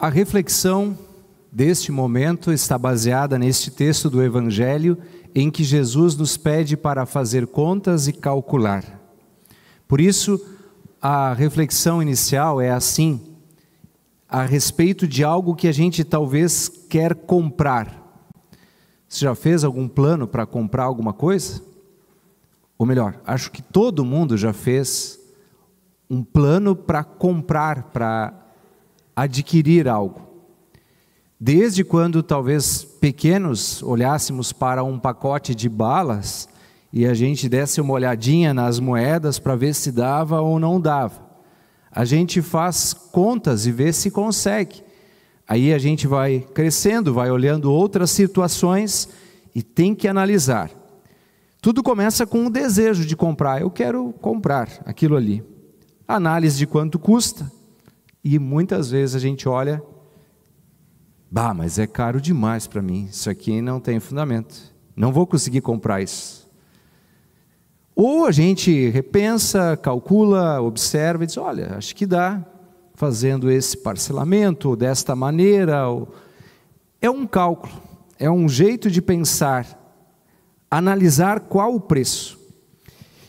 A reflexão deste momento está baseada neste texto do Evangelho em que Jesus nos pede para fazer contas e calcular. Por isso, a reflexão inicial é assim, a respeito de algo que a gente talvez quer comprar. Você já fez algum plano para comprar alguma coisa? Ou melhor, acho que todo mundo já fez um plano para comprar, para adquirir algo. Desde quando talvez pequenos olhássemos para um pacote de balas e a gente desse uma olhadinha nas moedas para ver se dava ou não dava. A gente faz contas e vê se consegue. Aí a gente vai crescendo, vai olhando outras situações e tem que analisar. Tudo começa com o desejo de comprar. Eu quero comprar aquilo ali. Análise de quanto custa. E muitas vezes a gente olha, mas é caro demais para mim. Isso aqui não tem fundamento. Não vou conseguir comprar isso. Ou a gente repensa, calcula, observa e diz, olha, acho que dá, fazendo esse parcelamento, desta maneira. É um cálculo, é um jeito de pensar, analisar qual o preço.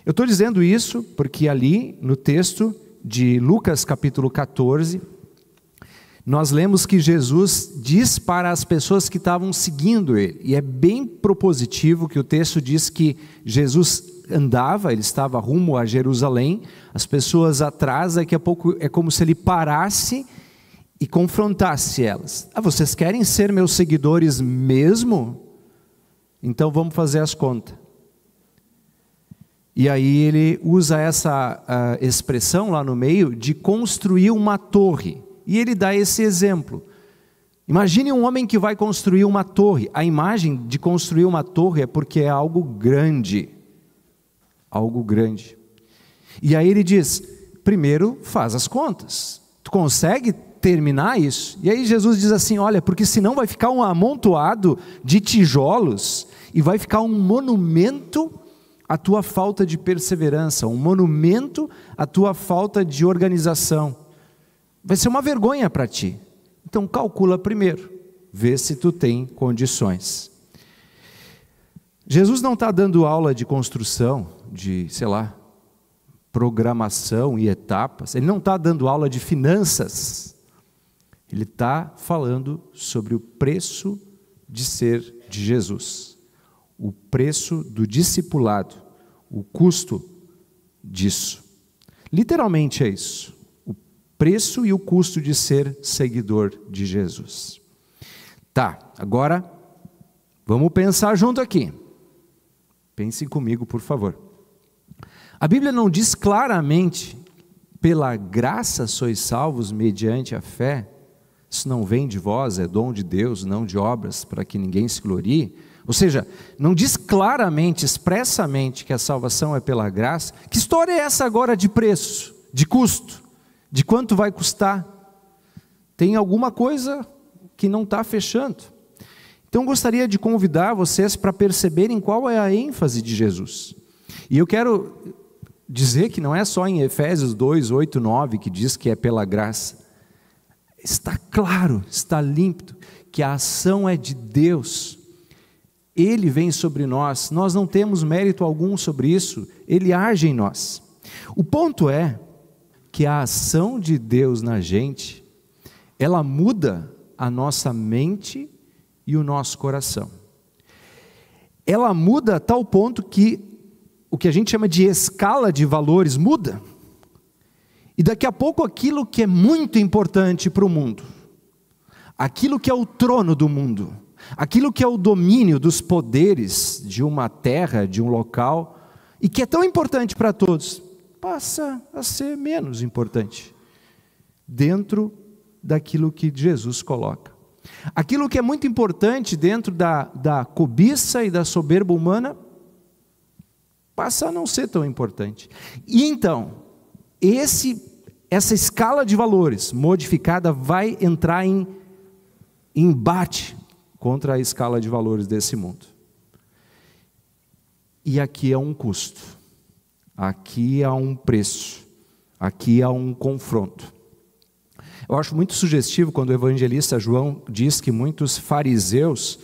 Eu estou dizendo isso porque ali no texto de Lucas capítulo 14, nós lemos que Jesus diz para as pessoas que estavam seguindo ele, e é bem propositivo que o texto diz que Jesus andava, ele estava rumo a Jerusalém, as pessoas atrás, daqui a pouco é como se ele parasse e confrontasse elas. Vocês querem ser meus seguidores mesmo? Então vamos fazer as contas. E aí ele usa essa expressão lá no meio de construir uma torre. E ele dá esse exemplo. Imagine um homem que vai construir uma torre. A imagem de construir uma torre é porque é algo grande. Algo grande. E aí ele diz, primeiro faz as contas. Tu consegue terminar isso? E aí Jesus diz assim, olha, porque senão vai ficar um amontoado de tijolos e vai ficar um monumento à tua falta de perseverança, um monumento à tua falta de organização. Vai ser uma vergonha para ti. Então calcula primeiro, vê se tu tem condições. Jesus não está dando aula de construção, de, programação e etapas. Ele não está dando aula de finanças. Ele está falando sobre o preço de ser de Jesus. O preço do discipulado, o custo disso. Literalmente é isso. O preço e o custo de ser seguidor de Jesus. Tá, agora vamos pensar junto aqui. Pensem comigo, por favor. A Bíblia não diz claramente, pela graça sois salvos mediante a fé. Isso não vem de vós, é dom de Deus, não de obras, para que ninguém se glorie. Ou seja, não diz claramente, expressamente que a salvação é pela graça. Que história é essa agora de preço, de custo? De quanto vai custar? Tem alguma coisa que não está fechando. Então gostaria de convidar vocês para perceberem qual é a ênfase de Jesus. E eu quero dizer que não é só em Efésios 2, 8, 9 que diz que é pela graça. Está claro, está límpido, que a ação é de Deus. Ele vem sobre nós, nós não temos mérito algum sobre isso, Ele age em nós. O ponto é que a ação de Deus na gente, ela muda a nossa mente e o nosso coração. Ela muda a tal ponto que o que a gente chama de escala de valores muda. E daqui a pouco aquilo que é muito importante para o mundo, aquilo que é o trono do mundo, aquilo que é o domínio dos poderes de uma terra, de um local, e que é tão importante para todos, passa a ser menos importante, dentro daquilo que Jesus coloca. Aquilo que é muito importante dentro da cobiça e da soberba humana, passa a não ser tão importante. E então, essa escala de valores modificada vai entrar em embate contra a escala de valores desse mundo. E aqui é um custo, aqui há um preço, aqui há um confronto. Eu acho muito sugestivo quando o evangelista João diz que muitos fariseus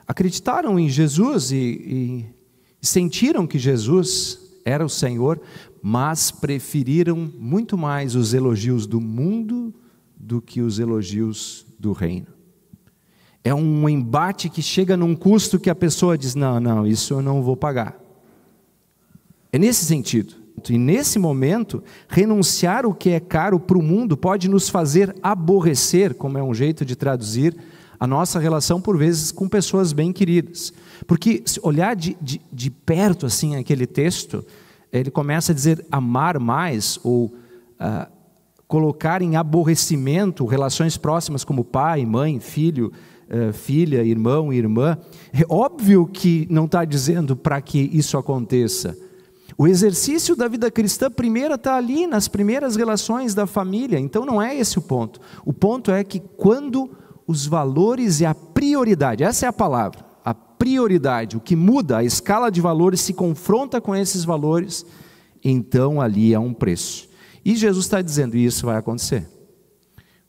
acreditaram em Jesus e sentiram que Jesus era o Senhor, mas preferiram muito mais os elogios do mundo do que os elogios do reino. É um embate que chega num custo que a pessoa diz, não, isso eu não vou pagar. É nesse sentido. E nesse momento, renunciar o que é caro para o mundo pode nos fazer aborrecer, como é um jeito de traduzir, a nossa relação por vezes com pessoas bem queridas. Porque se olhar de perto assim aquele texto, ele começa a dizer amar mais ou colocar em aborrecimento relações próximas como pai, mãe, filho, filha, irmão e irmã. É óbvio que não está dizendo para que isso aconteça. O exercício da vida cristã primeiro está ali nas primeiras relações da família, então não é esse o ponto. O ponto é que quando os valores e a prioridade, essa é a palavra, a prioridade, o que muda, a escala de valores se confronta com esses valores, então ali há um preço. E Jesus está dizendo, isso vai acontecer.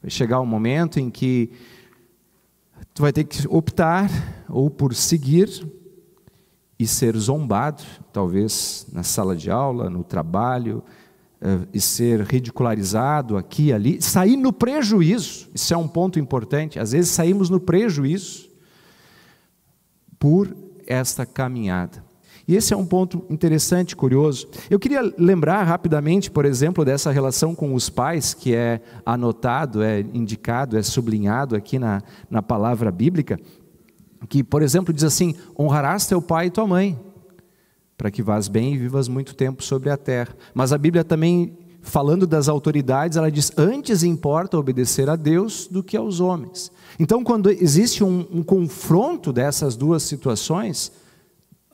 Vai chegar um momento em que tu vai ter que optar ou por seguir e ser zombado, talvez na sala de aula, no trabalho, e ser ridicularizado aqui e ali, sair no prejuízo, isso é um ponto importante, às vezes saímos no prejuízo por esta caminhada. E esse é um ponto interessante, curioso. Eu queria lembrar rapidamente, por exemplo, dessa relação com os pais, que é anotado, é indicado, é sublinhado aqui na palavra bíblica, que, por exemplo, diz assim, honrarás teu pai e tua mãe, para que vás bem e vivas muito tempo sobre a terra. Mas a Bíblia também, falando das autoridades, ela diz, antes importa obedecer a Deus do que aos homens. Então, quando existe um confronto dessas duas situações,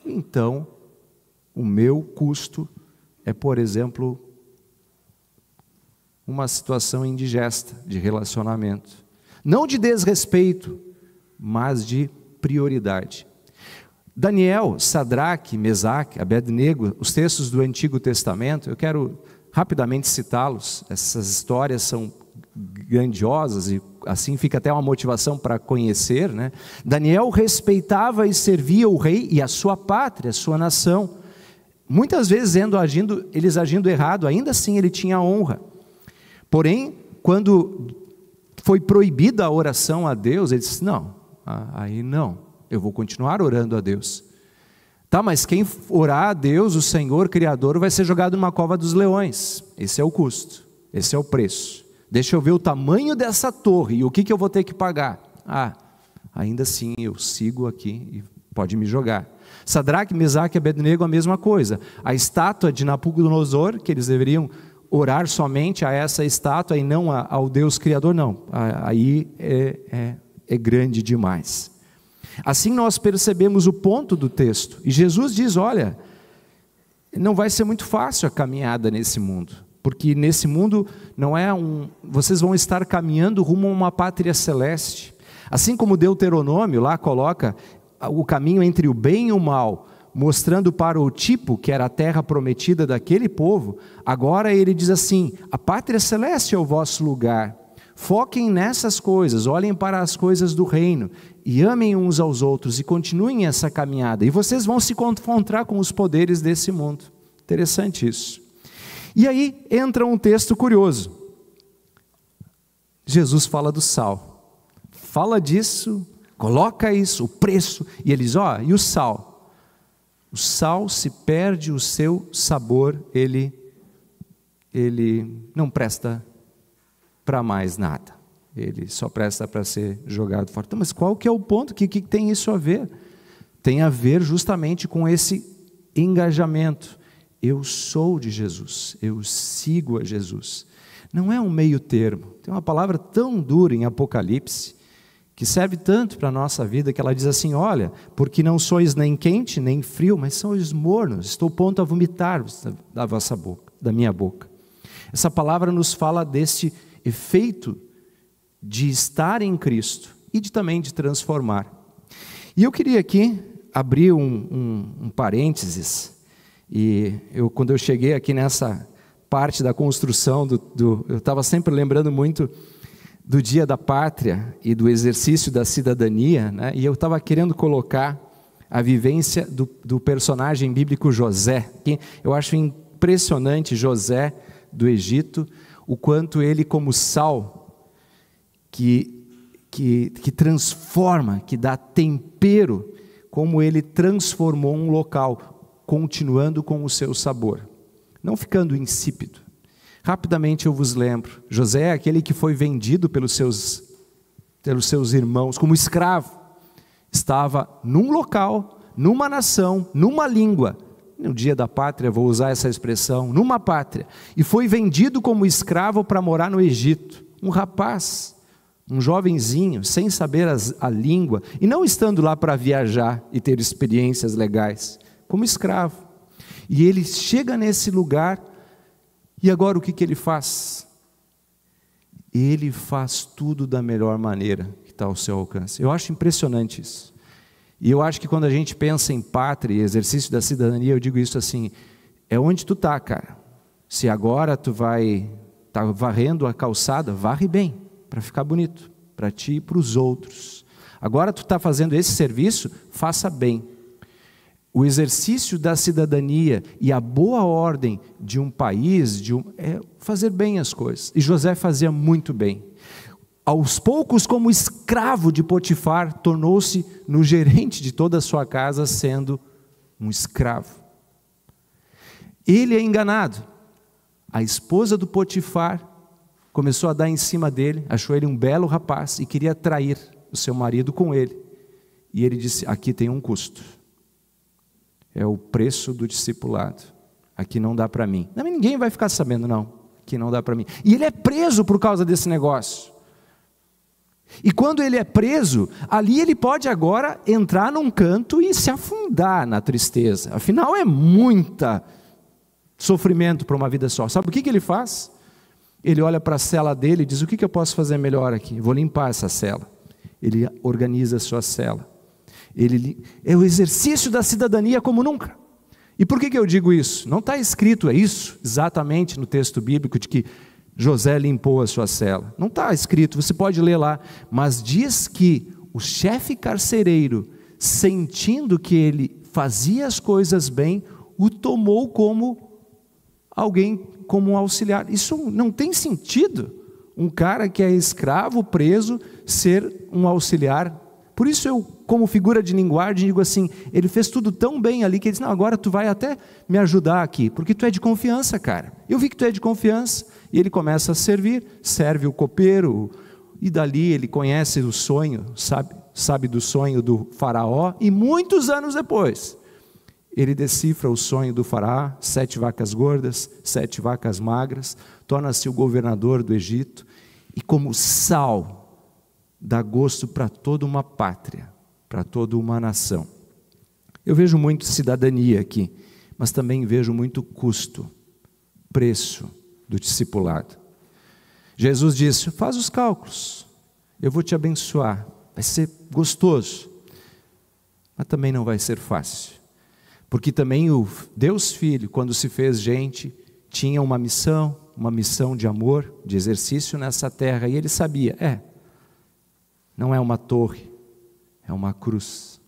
então, o meu custo é, por exemplo, uma situação indigesta de relacionamento. Não de desrespeito, mas de prioridade. Daniel, Sadraque, Mesaque, Abednego, os textos do Antigo Testamento, eu quero rapidamente citá-los. Essas histórias são grandiosas e assim fica até uma motivação para conhecer, né? Daniel respeitava e servia o rei e a sua pátria, a sua nação. Muitas vezes eles agindo errado, ainda assim ele tinha honra. Porém, quando foi proibida a oração a Deus, ele disse, não, aí não, eu vou continuar orando a Deus. Tá, mas quem orar a Deus, o Senhor Criador, vai ser jogado numa cova dos leões. Esse é o custo, esse é o preço. Deixa eu ver o tamanho dessa torre e o que eu vou ter que pagar. Ainda assim eu sigo aqui e pode me jogar. Sadraque, Mesaque e Abednego a mesma coisa. A estátua de Nabucodonosor, que eles deveriam orar somente a essa estátua e não ao Deus Criador, não. Aí é grande demais. Assim nós percebemos o ponto do texto. E Jesus diz, olha, não vai ser muito fácil a caminhada nesse mundo. Porque nesse mundo vocês vão estar caminhando rumo a uma pátria celeste. Assim como Deuteronômio lá coloca o caminho entre o bem e o mal, mostrando para o tipo que era a terra prometida daquele povo, agora ele diz assim, a pátria celeste é o vosso lugar. Foquem nessas coisas, olhem para as coisas do reino e amem uns aos outros e continuem essa caminhada. E vocês vão se confrontar com os poderes desse mundo. Interessante isso. E aí entra um texto curioso. Jesus fala do sal. Fala disso, coloca isso, o preço. E ele diz, e o sal? O sal se perde o seu sabor, ele não presta para mais nada. Ele só presta para ser jogado fora. Então, mas qual que é o ponto? O que tem isso a ver? Tem a ver justamente com esse engajamento. Eu sou de Jesus, eu sigo a Jesus. Não é um meio termo. Tem uma palavra tão dura em Apocalipse, que serve tanto para a nossa vida, que ela diz assim, olha, porque não sois nem quente, nem frio, mas sois mornos, estou pronto a vomitar da vossa boca, da minha boca. Essa palavra nos fala desse efeito de estar em Cristo e também de transformar. E eu queria aqui abrir um parênteses. E quando eu cheguei aqui nessa parte da construção, eu estava sempre lembrando muito do Dia da Pátria e do exercício da cidadania, né? E eu estava querendo colocar a vivência do personagem bíblico José, que eu acho impressionante. José do Egito, o quanto ele, como sal, que transforma, que dá tempero, como ele transformou um local, continuando com o seu sabor, não ficando insípido. Rapidamente eu vos lembro, José é aquele que foi vendido pelos seus irmãos como escravo, estava num local, numa nação, numa língua, no Dia da Pátria, vou usar essa expressão, numa pátria, e foi vendido como escravo para morar no Egito, um rapaz, um jovenzinho, sem saber a língua, e não estando lá para viajar e ter experiências legais, como escravo, e ele chega nesse lugar, e agora o que ele faz? Ele faz tudo da melhor maneira que está ao seu alcance. Eu acho impressionante isso. E eu acho que quando a gente pensa em pátria e exercício da cidadania, eu digo isso assim, é onde tu está, cara. Se agora tu vai estar varrendo a calçada, varre bem, para ficar bonito, para ti e para os outros. Agora tu está fazendo esse serviço, faça bem. O exercício da cidadania e a boa ordem de um país é fazer bem as coisas. E José fazia muito bem. Aos poucos, como escravo de Potifar, tornou-se no gerente de toda a sua casa, sendo um escravo. Ele é enganado. A esposa do Potifar começou a dar em cima dele, achou ele um belo rapaz e queria trair o seu marido com ele. E ele disse, aqui tem um custo. É o preço do discipulado. Aqui não dá para mim. Ninguém vai ficar sabendo, não. Aqui não dá para mim. E ele é preso por causa desse negócio. E quando ele é preso, ali ele pode agora entrar num canto e se afundar na tristeza. Afinal, é muita sofrimento para uma vida só. Sabe o que ele faz? Ele olha para a cela dele e diz, o que eu posso fazer melhor aqui? Vou limpar essa cela. Ele organiza a sua cela. É o exercício da cidadania como nunca. E por que eu digo isso? Não está escrito isso exatamente no texto bíblico de que José limpou a sua cela. Não está escrito, você pode ler lá. Mas diz que o chefe carcereiro, sentindo que ele fazia as coisas bem, o tomou como alguém, como um auxiliar. Isso não tem sentido. Um cara que é escravo, preso, ser um auxiliar. Por isso eu, como figura de linguagem, digo assim, ele fez tudo tão bem ali, que ele disse, não, agora tu vai até me ajudar aqui, porque tu é de confiança, cara. Eu vi que tu é de confiança. E ele começa a servir, serve o copeiro, e dali ele conhece o sonho, sabe do sonho do faraó, e muitos anos depois, ele decifra o sonho do faraó, 7 vacas gordas, 7 vacas magras, torna-se o governador do Egito, e como sal, dá gosto para toda uma pátria, para toda uma nação. Eu vejo muito cidadania aqui, mas também vejo muito custo, preço do discipulado. Jesus disse, faz os cálculos, eu vou te abençoar, vai ser gostoso, mas também não vai ser fácil, porque também o Deus Filho, quando se fez gente, tinha uma missão de amor, de exercício nessa terra, e ele sabia, não é uma torre, é uma cruz.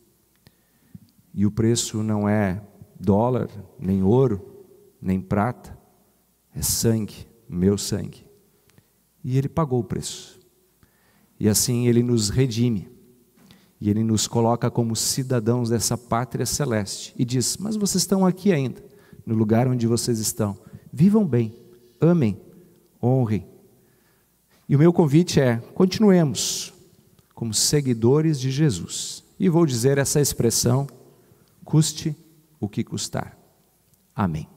E o preço não é dólar, nem ouro, nem prata, é sangue, meu sangue. E ele pagou o preço. E assim ele nos redime. E ele nos coloca como cidadãos dessa pátria celeste. E diz, mas vocês estão aqui ainda, no lugar onde vocês estão. Vivam bem, amem, honrem. E o meu convite é, continuemos como seguidores de Jesus. E vou dizer essa expressão, custe o que custar. Amém.